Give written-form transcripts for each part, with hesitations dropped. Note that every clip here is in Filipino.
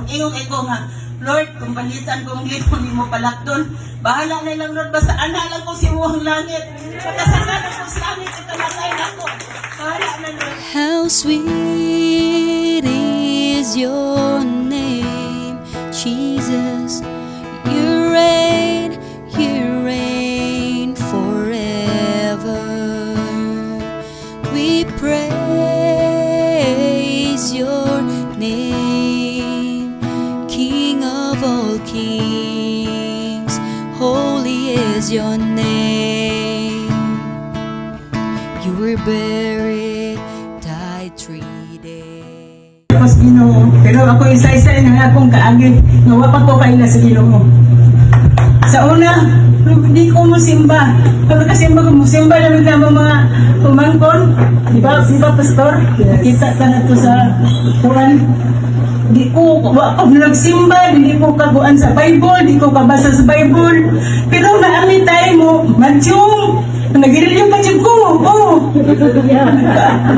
mag-ingong ikaw nga, Lord, kung palitan kong dito, hindi mo palakton. Bahala na lang, Lord, basta lang ko si Muhang Langit. Pagkasasana ko sa langit, italagay na ko. Bahala na, Lord. How sweet is your name, Jesus. You reign forever. We praise your name, King of all kings. Holy is your name. You were buried, died 3 days. Tapos Ginoo, pero ako isa-isa na akong kaagi, nga wa pa ko kaila sa Ginoo. Sa una, hindi ko musimba. Pagkasimba ko, musimba namin na mga pumangkon. Di ba, pastor? Nakita ka na to sa Quran. Di ko nagsimba, hindi ko kabuan sa Bible, di ko kabasa sa Bible. Pero naami tayo mo, madyong, nagiril yung madyong ko.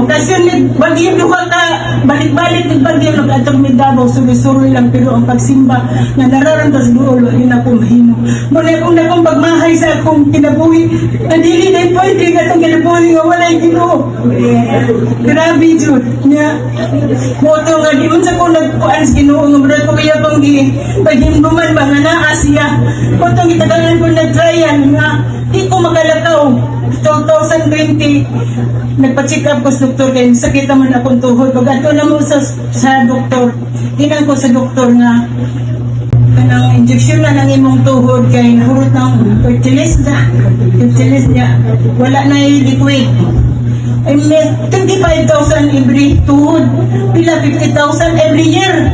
Okasyon ni bagyo duha ka, balik-balik ng bagyo, nag-atong may Davao, suri-suri lang, pero ang pagsimba, na nararamdaman sa dulo, yun ako mahimo. Muna akong pagmahay sa akong kinabuhi, nadili na yung pwede ka itong kinabuhi, nga wala'y Ginoo. Grabe, Jude. Moto nga, di man sa kong nagpuan sa Ginoo, nga muna ko kaya pang paghinduman ba, nga naa siya. Moto, gitagalan ko na trial, nga, di ko makalakaw. 2020, nagpa-check up ko sa doktor, kaya sakit naman akong tuhod. Pag ato na mo sa doktor, tinan ko sa doktor nga, kanang injection na ng imong tuhod kay nahurot ng fertilized niya, wala na yung liquid. I mean, 25,000 every tuhod, pila 50,000 every year.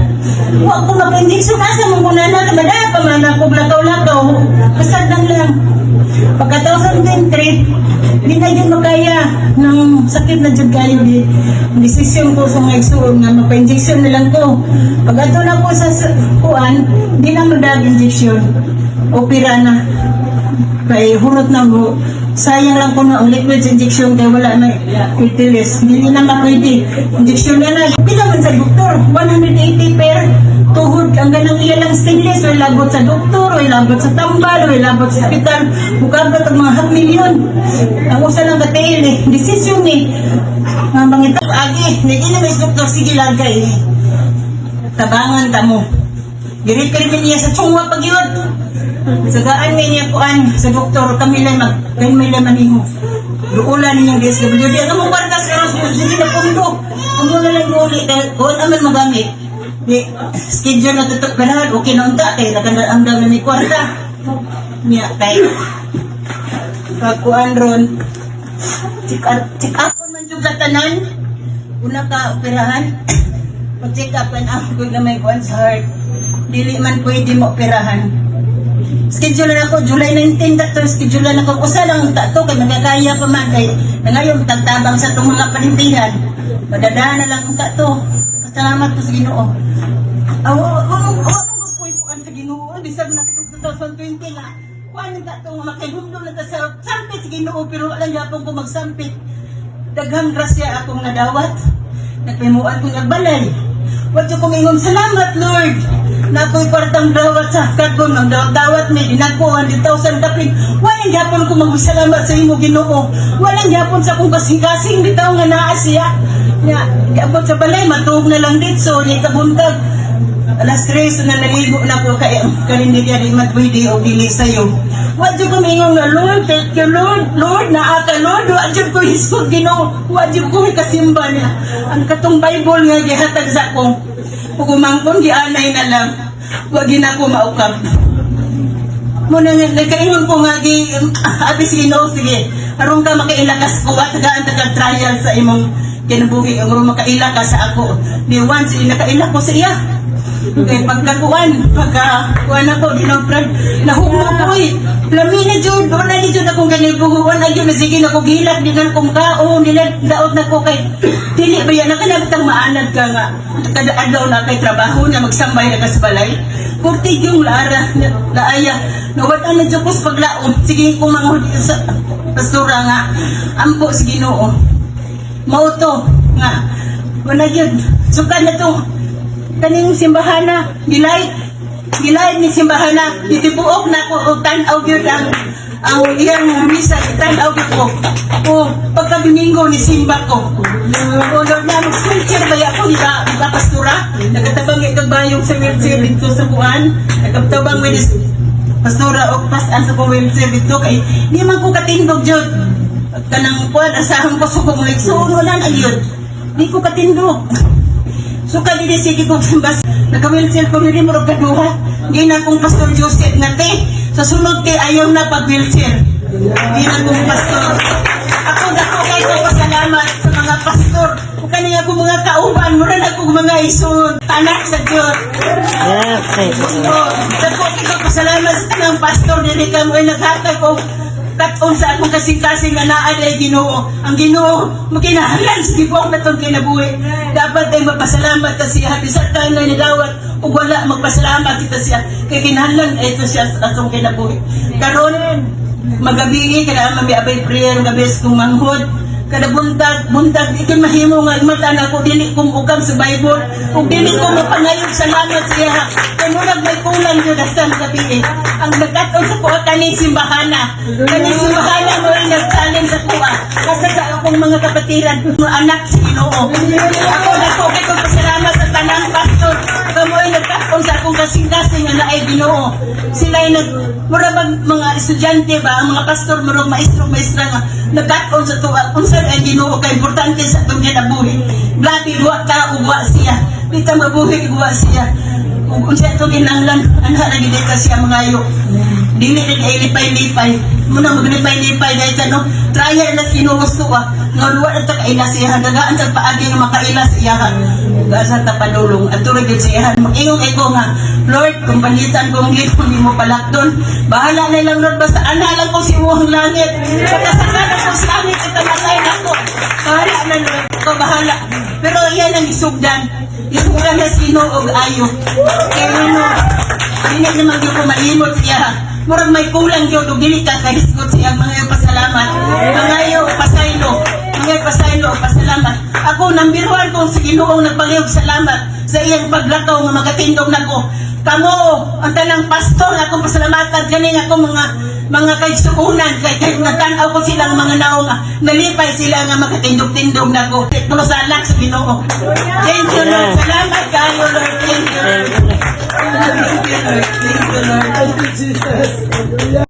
Huwag ko maka-injection, asa mong kuna na, madaya pa man ako, lakaw-lakaw, kasadang lang. Pagka 2023, hindi na yun makaya ng sakit na dyan kayo. Desisyon ko sa mga igsuon nga mapa-injection na lang ko. Pag ato na po sa kuan, hindi na madag-injection. Opera na. Kaya hulot na mo. Sayang lang ko na liquid injection kaya wala na fertilized. Hindi na mapwede. Injection na lang. Pila man sa doktor, 180 per tuhod. Ang ganang iya lang stainless. Way labot sa doktor, way labot sa tambal, way labot sa hospital. Bukagat ang mga half million. Ang usa lang katail eh. Desisyon eh. Ang bangit agi. Hindi na may doktor. Sige lagay eh. Tabangan ta mo. Giripir niya sa chungwa pag yun. Sagaan niya kuan sa doktor kami lang maniho. Duulan niya DSWD. Ano mo barkas ka ros sige na pundo. Amo na lang uli kuan aman magamit. Di schedule na tutok ganahan okay na unta kay nakandang dami ni kwarta. Niya kay kuan ron. Check up man jud tanan. Una ka operahan. Pag-check up ako na may kuan sa heart. Dili man pwede mo operahan. Schedule na ako, July 19 dato, schedule na ako, usa lang dato, kay magkakaya pa man, kay ngayon tagtabang sa itong mga panindihan, madadaan na lang ang dato, pasalamat ko sa Ginoo. Anong magpuipuan sa Ginoo, bisag na kitong 2020 na, kuhan yung dato, makihumdom na sa sampit sa Ginoo, pero alam niya akong kung magsampit, daghang grasya akong nadawat, nagpimuan ko nagbalay, wag yung ingon, salamat Lord, na ako'y partang dawat sa karbon ng dawat may dinagpo 100,000 kapin. Walang yapon ko magsalamat sa imo Ginoo. Walang yapon sa akong kasing-kasing bitaw nga naa siya. Yapon sa balay, matuog na lang dito. Ni kabuntag. Alas 3 na naligo na ko kay kalindigya di matwidi o dili sa'yo. Wadyo ko mingon nga, Lord, thank you Lord. Lord, naaka Lord. Wadyo ko Isus Ginoo. Wadyo ko kasimba niya. Ang katong Bible nga gihatag sa akong pagumangkon, gianay na lang. Wag na ako maukap. Muna nga, nagkaingon ko nga, abis Ginoo, sige. Arong ka makailakas ko at taga-trial sa imong kinabuhi. Arong makailakas sa ako. Di once, nakailak ko sa iya. Okay, pagkakuan ako, ginawprag, nahugmo ko eh. Lami na Jud, doon na ni Jud akong ganibuhuan na Jud, sige na ko gilak, di na kong kaon, daot na ko kay, dili ba yan, nakanabitang maanad ka nga, kadaan daw na kay trabaho na magsambay na kasbalay, kurtig yung laaya, nawatan na Jud ko sa paglaon, sige kong manghuli sa pastura nga, ampo sa Ginoo, mauto nga, wala Jud, suka na to, kaning simbahana gilay ni simbahana itibuok na ko og tan-aw gyud ang iyang misa tan-aw gyud ko o pagka Domingo ni simba ko o Lord na mag-wheelchair ba ako di pastora nagatabang ikagbayong sa wheelchair dito sa buwan nagatabang with pastora o pasan sa wheelchair dito kay di man ko katindog jud kanang kuan asahan ko subong lekson wala na yun di ko katindog. So kadi di sige kong simbas, naka-wheelchair ko rin mo kaduha. Gina kong Pastor Joseph nga te, sa sunod te ayaw na pag-wheelchair. Gina kong pastor. Ako dako kay ko pasalamat sa mga pastor. Kung kaniya ko mga kauban, mura na kong mga isun, anak sa Diyos. Dako kay ko pasalamat sa tanang pastor, dili ka mo ay naghatag ko katon sa akong kasing-kasing nga naa ay Ginoo. Ang Ginoo makinahanglan sa tibuok na itong kinabuhi. Dapat ay magpasalamat ka siya. Bisat tayo na nilawat o wala magpasalamat kita siya. Kaya kinahanglan ay ito siya sa atong kinabuhi. Karon magabi kada may abay prayer gabes kung manghod. Kada buntag ikin mahimo nga imata na ko dili kong ugam sa Bible ug dili ko mapangayon salamat siya kay murag may kulang jud sa gabi ang nagkat-on sa kuha kaning simbahana mo ay nag-challenge sa kuha kasi sa akong mga kapatiran mga anak sa Ginoo ako dako kay ko pasalamat sa tanang pastor kamo ay nagkat-on sa akong kasing-kasing nga naay Ginoo sila ay murag mga estudyante ba ang mga pastor murag maestra nga nagkat-on sa tuwa ang Ginoo kay importante sa atong kinabuhi. Grabe buwa ka uwa siya. Kita mabuhi uwa siya. Kung siya ito ginanglan, anak na gidita siya mga ayo. Dili rin ay lipay-lipay. Muna maglipay-lipay dahil no, trial na sinugusto ka. Nga luwa na takaila siya. Dagaan sa paagi nga makaila siya. Gasa ta panulong. At turag yun siya. Mag-ingong ko nga, Lord, kung panitan kong gito, hindi mo palakton. Bahala na lang, Lord, basta analang ko si Muhang Langit. Pagkasakalan ko sa langit, itamatay na ko. Bahala na, Lord. Ikaw bahala. Pero yan ang isugdan. Isugdan na sinuog ayo. Kaya hindi naman yung kumalimot siya. Murag may kulang yun, dili ka kahisgot siya. Mga yung pasalamat. Mga yung pasaylo. Mga yung pasaylo, pasalamat. Ako, nambiruan ko sa Ginoong nagpangayog salamat sa iyang paglakaw nga magatindog na ko. Kamo, ang tanang pastor, akong pasalamatan, ganing ako mga kaigsuunan, kaya natanaw ko silang mga naong nalipay sila nga magatindog-tindog na ko. Mga salak sa Ginoo. Thank you, Lord. Salamat kayo, Lord. Thank you, Lord. Thank you, Lord. Thank you, Lord. Thank you, Jesus.